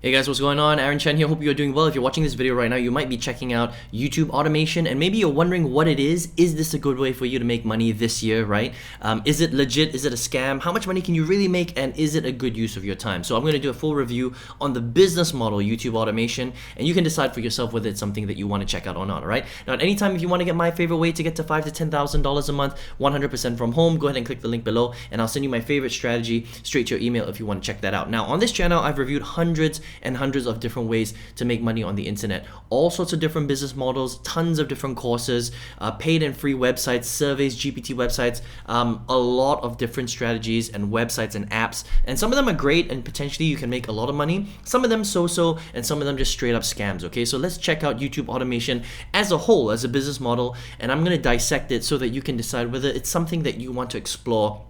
Hey guys, what's going on? Aaron Chen here. Hope you're doing well. If you're watching this video right now, you might be checking out YouTube automation and maybe you're wondering what it is. Is this a good way for you to make money this year, right? Is it legit? Is it a scam? How much money can you really make? And is it a good use of your time? So I'm going to do a full review on the business model YouTube automation and you can decide for yourself whether it's something that you want to check out or not, all right? Now at any time, if you want to get my favorite way to get to $5,000 to $10,000 a month, 100% from home, go ahead and click the link below and I'll send you my favorite strategy straight to your email if you want to check that out. Now on this channel, I've reviewed hundreds and hundreds of different ways to make money on the internet. All sorts of different business models, tons of different courses, paid and free websites, surveys, GPT websites, a lot of different strategies and websites and apps. And some of them are great and potentially you can make a lot of money. Some of them so-so and some of them just straight up scams, okay? So let's check out YouTube automation as a whole, as a business model, and I'm gonna dissect it so that you can decide whether it's something that you want to explore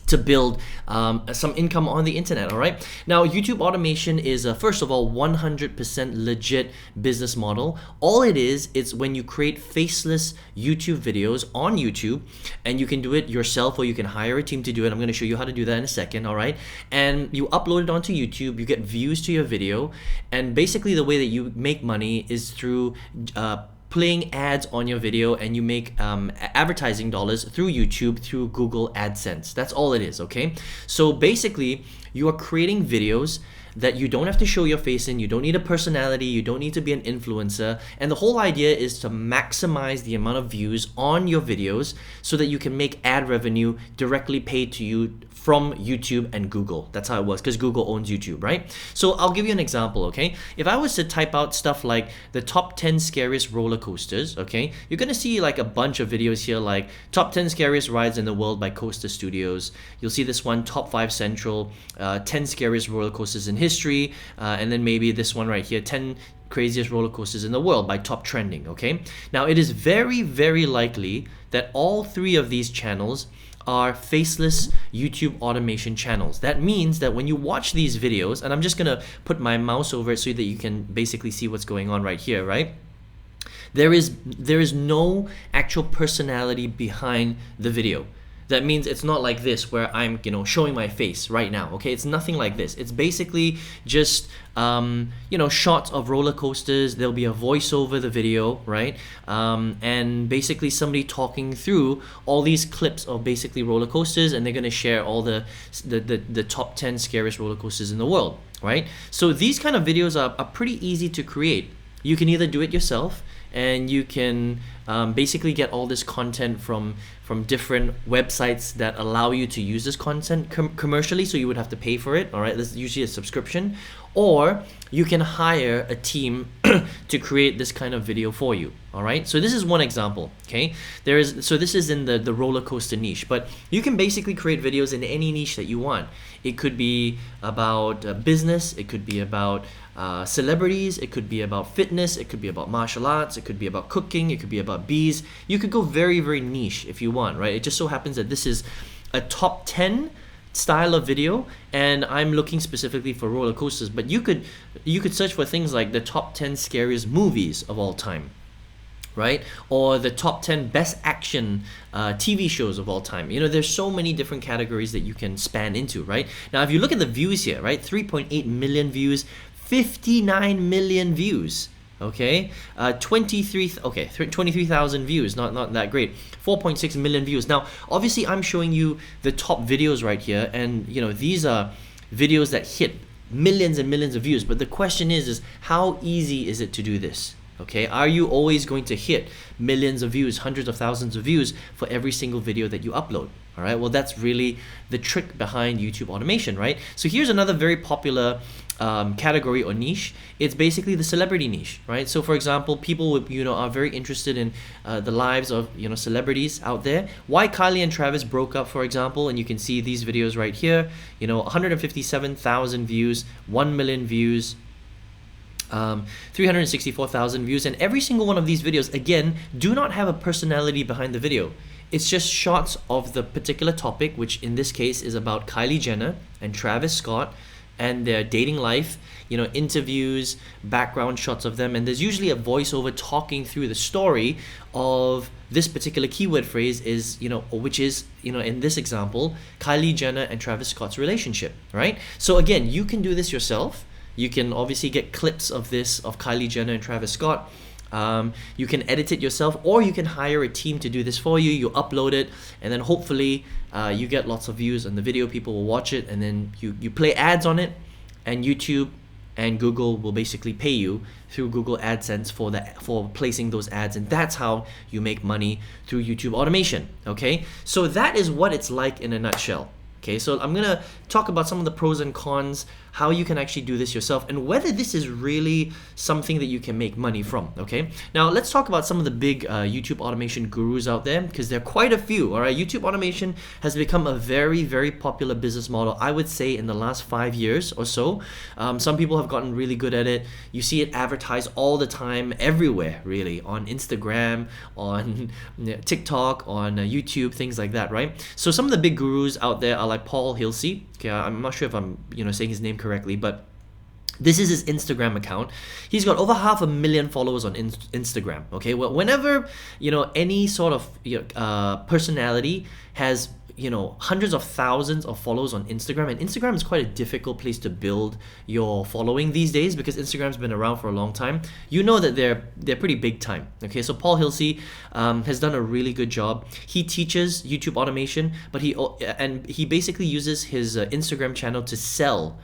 to build some income on the internet, all right? Now, YouTube automation is, first of all, 100% legit business model. All it is, it's when you create faceless YouTube videos on YouTube, and you can do it yourself or you can hire a team to do it. I'm gonna show you how to do that in a second, all right? And you upload it onto YouTube, you get views to your video, and basically the way that you make money is through playing ads on your video, and you make advertising dollars through YouTube, through Google AdSense. That's all it is, okay? So basically, you are creating videos that you don't have to show your face in, you don't need a personality, you don't need to be an influencer, and the whole idea is to maximize the amount of views on your videos so that you can make ad revenue directly paid to you from YouTube and Google. That's how it works, because Google owns YouTube, right? So I'll give you an example, okay? If I was to type out stuff like the top 10 scariest roller coasters, okay, you're gonna see like a bunch of videos here like top 10 scariest rides in the world by Coaster Studios. You'll see this one, top 5 central, 10 scariest roller coasters in history, and then maybe this one right here, 10 craziest roller coasters in the world by Top Trending, okay? Now it is very, very likely that all three of these channels are faceless YouTube automation channels. That means that when you watch these videos, and I'm just gonna put my mouse over it so that you can basically see what's going on right here, right? There is no actual personality behind the video. That means it's not like this where I'm, showing my face right now, okay? It's nothing like this. It's basically just, shots of roller coasters. There'll be a voice over the video, right? And basically somebody talking through all these clips of basically roller coasters, and they're gonna share all the top 10 scariest roller coasters in the world, right? So these kind of videos are pretty easy to create. You can either do it yourself, and you can basically get all this content from different websites that allow you to use this content commercially, so you would have to pay for it, all right? This is usually a subscription. Or you can hire a team to create this kind of video for you, all right? So this is one example, okay? So this is in the roller coaster niche, but you can basically create videos in any niche that you want. It could be about business, it could be about celebrities, it could be about fitness, it could be about martial arts, it could be about cooking, it could be about bees. You could go very, very niche if you want, right? It just so happens that this is a top 10 style of video, and I'm looking specifically for roller coasters, but you could search for things like the top 10 scariest movies of all time, right? Or the top 10 best action TV shows of all time. There's so many different categories that you can span into, right? Now, if you look at the views here, right? 3.8 million views, 59 million views. Okay, 23,000 views, not that great. 4.6 million views. Now, obviously, I'm showing you the top videos right here, and these are videos that hit millions and millions of views. But the question is how easy is it to do this? Okay, are you always going to hit millions of views, hundreds of thousands of views for every single video that you upload? All right, well, that's really the trick behind YouTube automation, right? So here's another very popular category or niche. It's basically the celebrity niche, right? So for example, people are very interested in the lives of celebrities out there. Why Kylie and Travis broke up, for example, and you can see these videos right here. 157,000 views, 1 million views, 364,000 views, and every single one of these videos, again, do not have a personality behind the video. It's just shots of the particular topic, which in this case is about Kylie Jenner and Travis Scott and their dating life, interviews, background shots of them, and there's usually a voiceover talking through the story of this particular keyword phrase which is, in this example, Kylie Jenner and Travis Scott's relationship, right? So again, you can do this yourself. You can obviously get clips of this, of Kylie Jenner and Travis Scott. You can edit it yourself, or you can hire a team to do this for you. You upload it, and then hopefully you get lots of views on the video. People will watch it, and then you play ads on it, and YouTube and Google will basically pay you through Google AdSense for placing those ads, and that's how you make money through YouTube automation. Okay, so that is what it's like in a nutshell. Okay, so I'm gonna talk about some of the pros and cons, how you can actually do this yourself, and whether this is really something that you can make money from. Okay, now let's talk about some of the big YouTube automation gurus out there, because there are quite a few. All right, YouTube automation has become a very, very popular business model, I would say, in the last 5 years or so. Some people have gotten really good at it. You see it advertised all the time, everywhere, really, on Instagram, on TikTok, on YouTube, things like that, right? So some of the big gurus out there are like Paul Hilsey. Okay, I'm not sure if I'm saying his name correctly, but this is his Instagram account. He's got over 500,000 followers on Instagram. Okay, well, whenever any sort of personality has hundreds of thousands of followers on Instagram, and Instagram is quite a difficult place to build your following these days because Instagram's been around for a long time. You know that they're pretty big time. Okay, so Paul Hilsey has done a really good job. He teaches YouTube automation, but he basically uses his Instagram channel to sell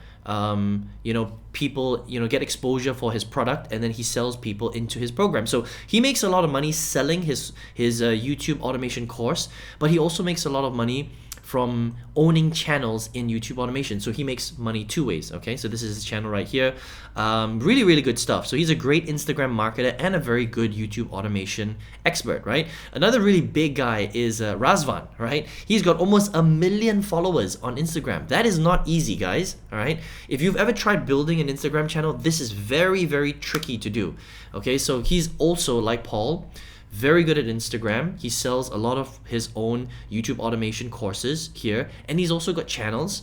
people get exposure for his product, and then he sells people into his program. So he makes a lot of money selling his YouTube automation course, but he also makes a lot of money from owning channels in YouTube automation. So he makes money two ways. Okay, so this is his channel right here. Really, really good stuff. So he's a great Instagram marketer and a very good YouTube automation expert, right? Another really big guy is Razvan, right? He's got almost 1 million followers on Instagram. That is not easy, guys. All right, if you've ever tried building an Instagram channel, this is very, very tricky to do. Okay, so he's also, like Paul, very good at Instagram. He sells a lot of his own YouTube automation courses here, and he's also got channels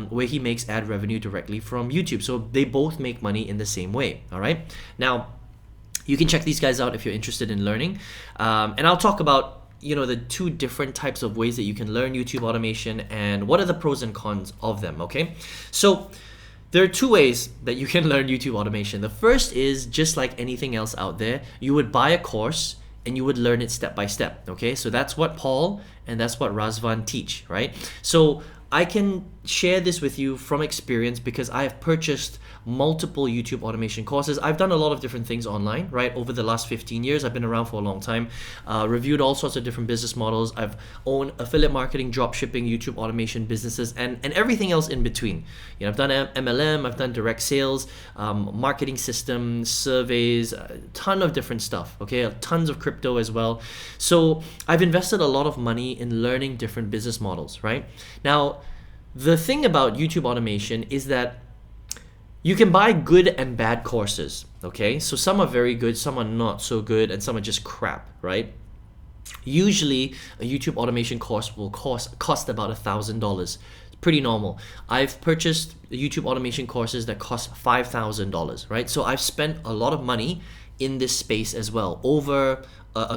where he makes ad revenue directly from YouTube. So they both make money in the same way. All right, now you can check these guys out if you're interested in learning, and I'll talk about the two different types of ways that you can learn YouTube automation and what are the pros and cons of them. Okay, so there are two ways that you can learn YouTube automation. The first is, just like anything else out there, you would buy a course and you would learn it step by step. Okay, so that's what Paul and that's what Razvan teach, right? So I can share this with you from experience because I have purchased multiple YouTube automation courses. I've done a lot of different things online, right? Over the last 15 years, I've been around for a long time, reviewed all sorts of different business models. I've owned affiliate marketing, drop shipping, YouTube automation businesses, and everything else in between. I've done MLM, I've done direct sales, marketing systems, surveys, a ton of different stuff, okay? Tons of crypto as well. So I've invested a lot of money in learning different business models, right? Now, the thing about YouTube automation is that you can buy good and bad courses, okay? So some are very good, some are not so good, and some are just crap, right? Usually, a YouTube automation course will cost about $1,000. It's pretty normal. I've purchased YouTube automation courses that cost $5,000, right? So I've spent a lot of money in this space as well over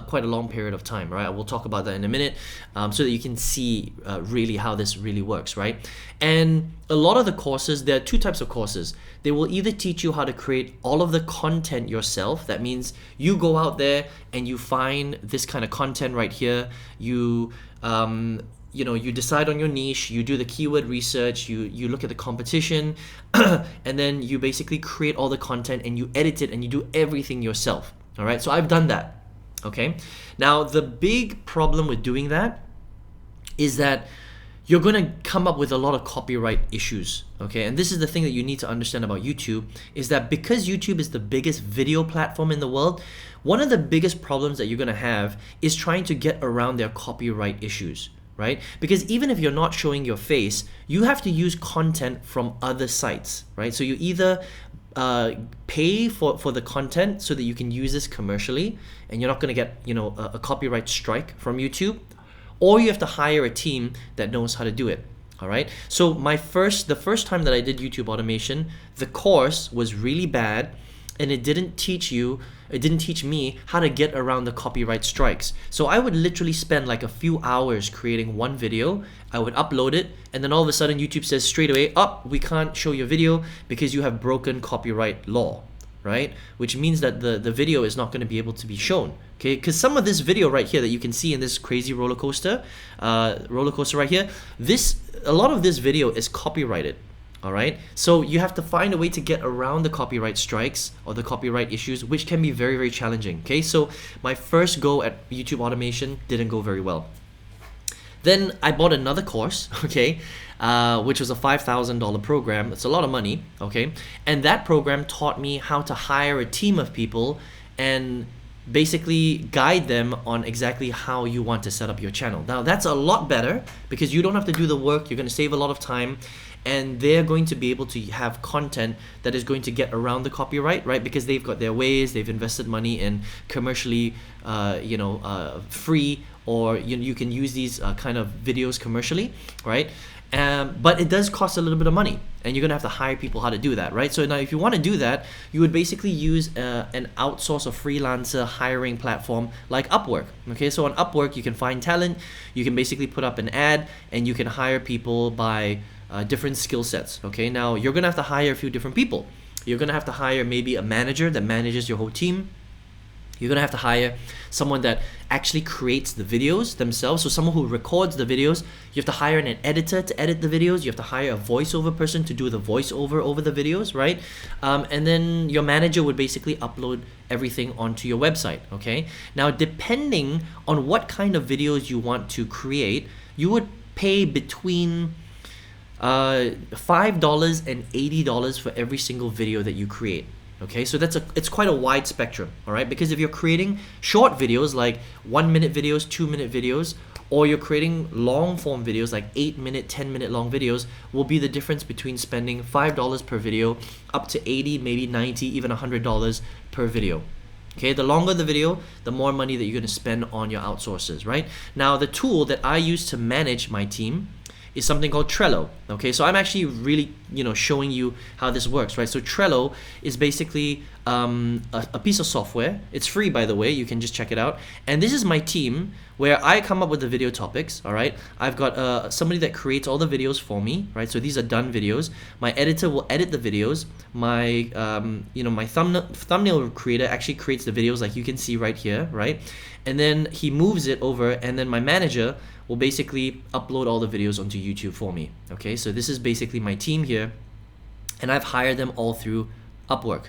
quite a long period of time, right? We'll talk about that in a minute, so that you can see really how this really works, right? And a lot of the courses, there are two types of courses. They will either teach you how to create all of the content yourself. That means you go out there and you find this kind of content right here. You decide on your niche, you do the keyword research, you look at the competition, and then you basically create all the content and you edit it and you do everything yourself. All right, so I've done that. Okay, now the big problem with doing that is that you're going to come up with a lot of copyright issues. Okay, and this is the thing that you need to understand about YouTube, is that because YouTube is the biggest video platform in the world, one of the biggest problems that you're going to have is trying to get around their copyright issues, right? Because even if you're not showing your face, you have to use content from other sites, right? So you either pay for the content so that you can use this commercially and you're not going to get a copyright strike from YouTube, or you have to hire a team that knows how to do it. All right, so the first time that I did YouTube automation, the course was really bad. and it didn't teach me how to get around the copyright strikes. So I would literally spend like a few hours creating one video. I would upload it, and then all of a sudden YouTube says straight away, oh, we can't show your video because you have broken copyright law, right? Which means that the video is not going to be able to be shown. Okay, because some of this video right here that you can see in this crazy roller coaster right here, a lot of this video is copyrighted. All right, so you have to find a way to get around the copyright strikes or the copyright issues, which can be very, very challenging. Okay, so my first go at YouTube automation didn't go very well. Then I bought another course, okay, which was a $5,000 program. It's a lot of money, okay, and that program taught me how to hire a team of people and basically guide them on exactly how you want to set up your channel. Now that's a lot better because you don't have to do the work. You're going to save a lot of time, and they're going to be able to have content that is going to get around the copyright, right? Because they've got their ways, they've invested money in commercially, free, or you can use these kind of videos commercially, right? But it does cost a little bit of money, and you're gonna have to hire people how to do that, right? So now if you want to do that, you would basically use an outsource or freelancer hiring platform like Upwork. Okay, so on Upwork you can find talent, you can basically put up an ad, and you can hire people by different skill sets. Okay, now you're gonna have to hire a few different people. You're gonna have to hire maybe a manager that manages your whole team. You're gonna have to hire someone that actually creates the videos themselves, so someone who records the videos. You have to hire an editor to edit the videos. You have to hire a voiceover person to do the voiceover over the videos, right? And then your manager would basically upload everything onto your website, okay? Now, depending on what kind of videos you want to create, you would pay between $5 and $80 for every single video that you create. Okay, so it's quite a wide spectrum, all right? Because if you're creating short videos like 1 minute videos, 2 minute videos, or you're creating long form videos like 8 minute, 10 minute long videos, will be the difference between spending $5 per video up to 80, maybe 90, even $100 per video. Okay, the longer the video, the more money that you're going to spend on your outsources, right? Now, the tool that I use to manage my team is something called Trello. Okay, so I'm actually really showing you how this works, right? So Trello is basically a piece of software. It's free, by the way. You can just check it out. And this is my team where I come up with the video topics. All right, I've got somebody that creates all the videos for me, right? So these are done videos. My editor will edit the videos. My my thumbnail creator actually creates the videos, like you can see right here, right? And then he moves it over, and then my manager will basically upload all the videos onto YouTube for me. Okay, so this is basically my team here, and I've hired them all through Upwork.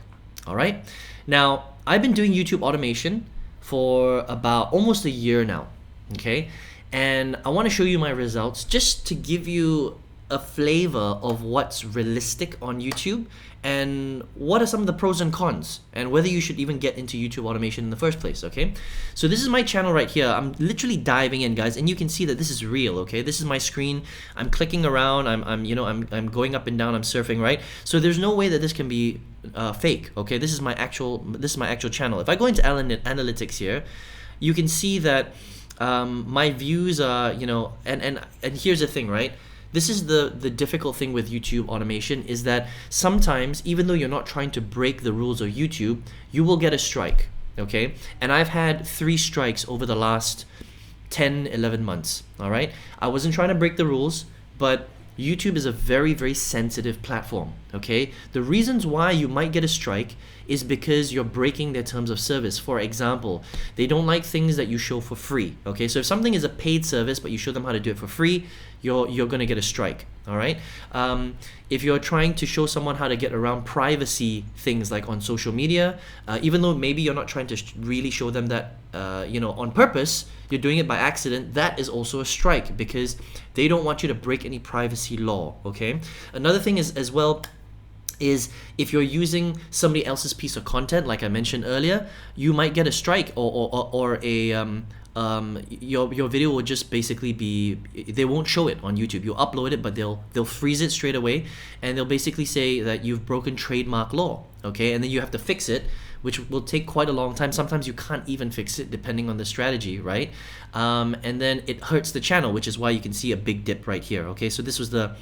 All right, now I've been doing YouTube automation for about almost a year now. Okay, and I want to show you my results just to give you a flavor of what's realistic on YouTube and what are some of the pros and cons, and whether you should even get into YouTube automation in the first place. Okay, so this is my channel right here. I'm literally diving in, guys, and you can see that this is real. Okay, this is my screen. I'm clicking around. I'm going up and down. I'm surfing, right? So there's no way that this can be fake. Okay, this is my actual channel. If I go into analytics here, you can see that my views are and here's the thing, right? This is the difficult thing with YouTube automation, is that sometimes, even though you're not trying to break the rules of YouTube, you will get a strike, okay? And I've had 3 strikes over the last 10, 11 months, all right? I wasn't trying to break the rules, but YouTube is a very, very sensitive platform, okay? The reasons why you might get a strike is because you're breaking their terms of service. For example, they don't like things that you show for free, okay? So if something is a paid service, but you show them how to do it for free, you're gonna get a strike, all right? If you're trying to show someone how to get around privacy things like on social media, even though maybe you're not trying to really show them that, on purpose, you're doing it by accident, that is also a strike, because they don't want you to break any privacy law, okay? Another thing is as well is if you're using somebody else's piece of content, like I mentioned earlier, you might get a strike, or your video will just basically be, they won't show it on YouTube. You'll upload it, but they'll freeze it straight away, and they'll basically say that you've broken trademark law, okay? And then you have to fix it, which will take quite a long time. Sometimes you can't even fix it depending on the strategy, right? And then it hurts the channel, which is why you can see a big dip right here, okay? So this was the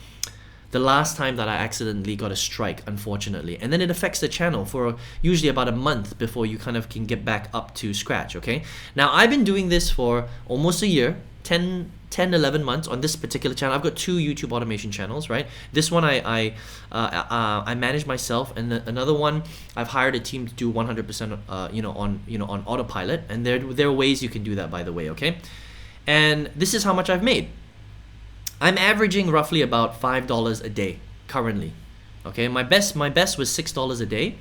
the last time that I accidentally got a strike, unfortunately. And then it affects the channel for usually about a month before you kind of can get back up to scratch, okay? Now, I've been doing this for almost a year, 11 months on this particular channel. I've got 2 YouTube automation channels, right? This one I manage myself, and another one I've hired a team to do 100% on autopilot. And there are ways you can do that, by the way, okay? And this is how much I've made. I'm averaging roughly about $5 a day currently. Okay, my best was $6 a day,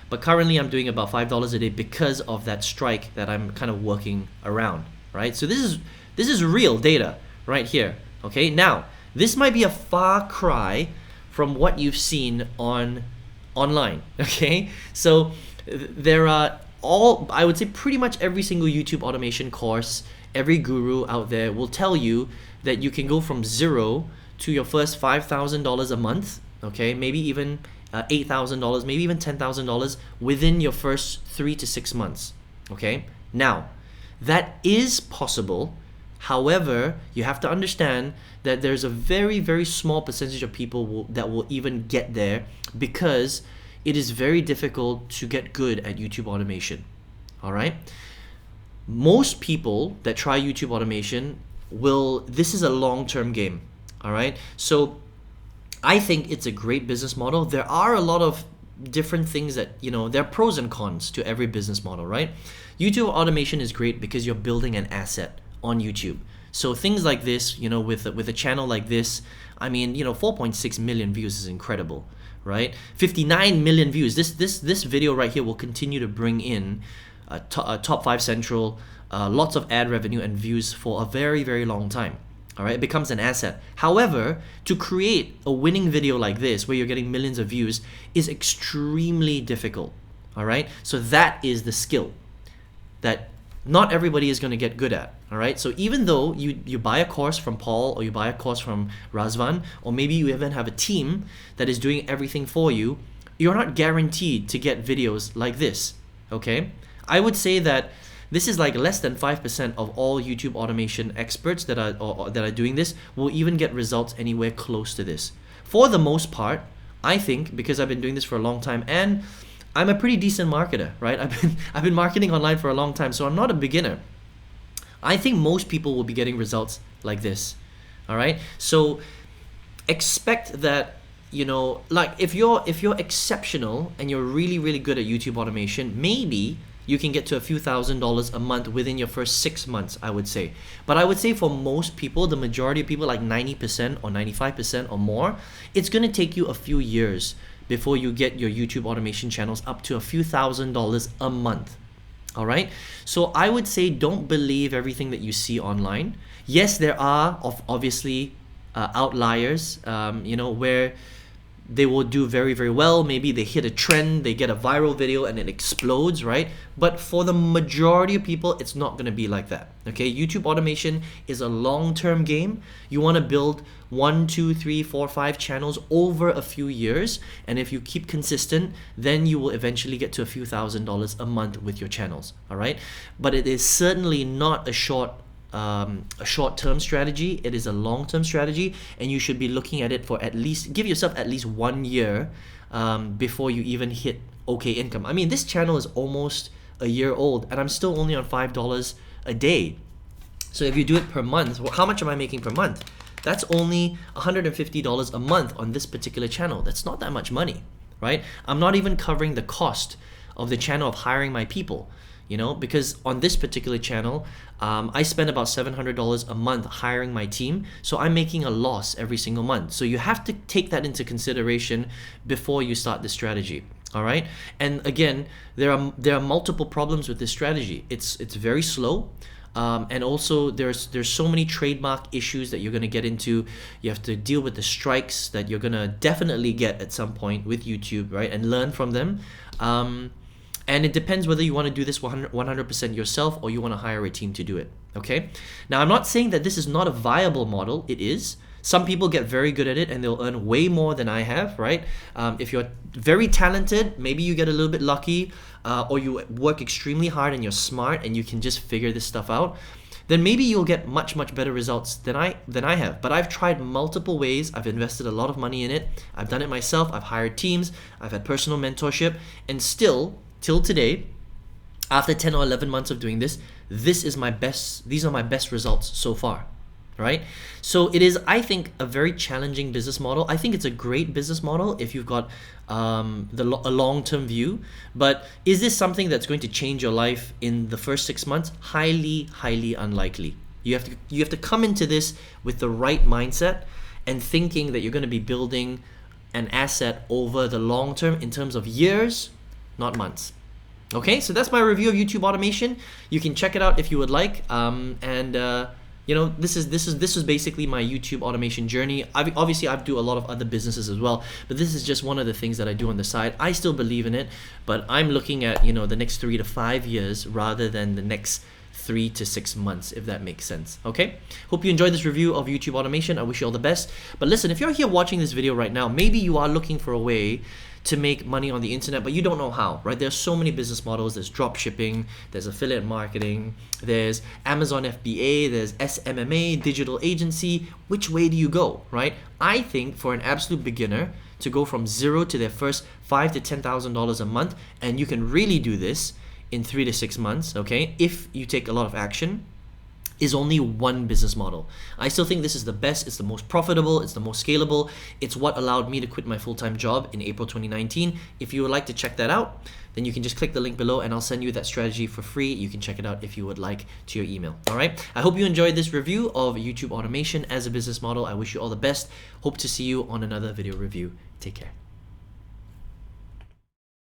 but currently I'm doing about $5 a day because of that strike that I'm kind of working around, right? So this is real data right here. Okay, now this might be a far cry from what you've seen online. Okay, so there are I would say pretty much every single YouTube automation course, every guru out there will tell you that you can go from 0 to your first $5,000 a month, okay, maybe even $8,000, maybe even $10,000 within your first 3 to 6 months, okay? Now, that is possible. However, you have to understand that there's a very, very small percentage of people that will even get there, because it is very difficult to get good at YouTube automation, all right? Most people that try YouTube automation this is a long-term game, all right? So I think it's a great business model. There are a lot of different things that, there are pros and cons to every business model, right? YouTube automation is great because you're building an asset on YouTube. So things like this, with a channel like this, 4.6 million views is incredible, right? 59 million views. This video right here will continue to bring in top 5 central, lots of ad revenue and views for a very, very long time. All right, it becomes an asset. However, to create a winning video like this, where you're getting millions of views, is extremely difficult. All right, so that is the skill that not everybody is going to get good at. All right, so even though you buy a course from Paul, or you buy a course from Razvan, or maybe you even have a team that is doing everything for you, you're not guaranteed to get videos like this. Okay, I would say that this is like less than 5% of all YouTube automation experts that are doing this will even get results anywhere close to this. For the most part, I think, because I've been doing this for a long time, and I'm a pretty decent marketer, right? I've been marketing online for a long time, so I'm not a beginner. I think most people will be getting results like this. All right? So expect that, like if you're exceptional and you're really, really good at YouTube automation, maybe you can get to a few $1,000s a month within your first 6 months, I would say. But I would say for most people, the majority of people, like 90% or 95% or more, it's going to take you a few years before you get your YouTube automation channels up to a few $1,000s a month. All right? So I would say don't believe everything that you see online. Yes, there are obviously outliers, where they will do very, very well. Maybe they hit a trend, they get a viral video and it explodes, right? But for the majority of people, it's not going to be like that. Okay, YouTube automation is a long-term game. You want to build 1, 2, 3, 4, 5 channels over a few years, and if you keep consistent, then you will eventually get to a few $1,000s a month with your channels. All right, but it is certainly not a short-term strategy. It is a long-term strategy, and you should be looking at it for give yourself at least 1 year before you even hit okay income. This channel is almost a year old, and I'm still only on $5 a day. So if you do it per month, how much am I making per month? That's only $150 a month on this particular channel. That's not that much money, right? I'm not even covering the cost of the channel of hiring my people. Because on this particular channel, I spend about $700 a month hiring my team, so I'm making a loss every single month. So you have to take that into consideration before you start the strategy. All right, and again, there are multiple problems with this strategy. It's very slow. And also there's so many trademark issues that you're going to get into. You have to deal with the strikes that you're going to definitely get at some point with YouTube, right? And learn from them. And it depends whether you want to do this 100% yourself or you want to hire a team to do it, okay? Now, I'm not saying that this is not a viable model. It is. Some people get very good at it and they'll earn way more than I have, right? If you're very talented, maybe you get a little bit lucky, or you work extremely hard and you're smart and you can just figure this stuff out. then maybe you'll get much, much better results than I have. But I've tried multiple ways. I've invested a lot of money in it. I've done it myself. I've hired teams. I've had personal mentorship. And still, till today, after 10 or 11 months of doing this, these are my best results so far, right? So it is, I think, a very challenging business model. I think it's a great business model if you've got a long-term view. But is this something that's going to change your life in the first 6 months? Highly, highly unlikely. You have to come into this with the right mindset and thinking that you're going to be building an asset over the long term in terms of years, not months. Okay, so that's my review of YouTube automation. You can check it out if you would like. This is basically my YouTube automation journey. Obviously, I do a lot of other businesses as well, but this is just one of the things that I do on the side. I still believe in it, but I'm looking at the next 3 to 5 years rather than the next 3 to 6 months, if that makes sense. Okay, hope you enjoyed this review of YouTube automation. I wish you all the best. But listen, if you're here watching this video right now, maybe you are looking for a way to make money on the internet, but you don't know how, right? There's so many business models. There's drop shipping, there's affiliate marketing, there's Amazon FBA, there's SMMA, digital agency. Which way do you go, right? I think for an absolute beginner to go from zero to their first $5,000 to $10,000 a month, and you can really do this in 3 to 6 months, okay, if you take a lot of action, is only one business model. I still think this is the best, it's the most profitable, it's the most scalable. It's what allowed me to quit my full-time job in April 2019. If you would like to check that out, then you can just click the link below and I'll send you that strategy for free. You can check it out if you would like to your email. All right. I hope you enjoyed this review of YouTube automation as a business model. I wish you all the best. Hope to see you on another video review. Take care.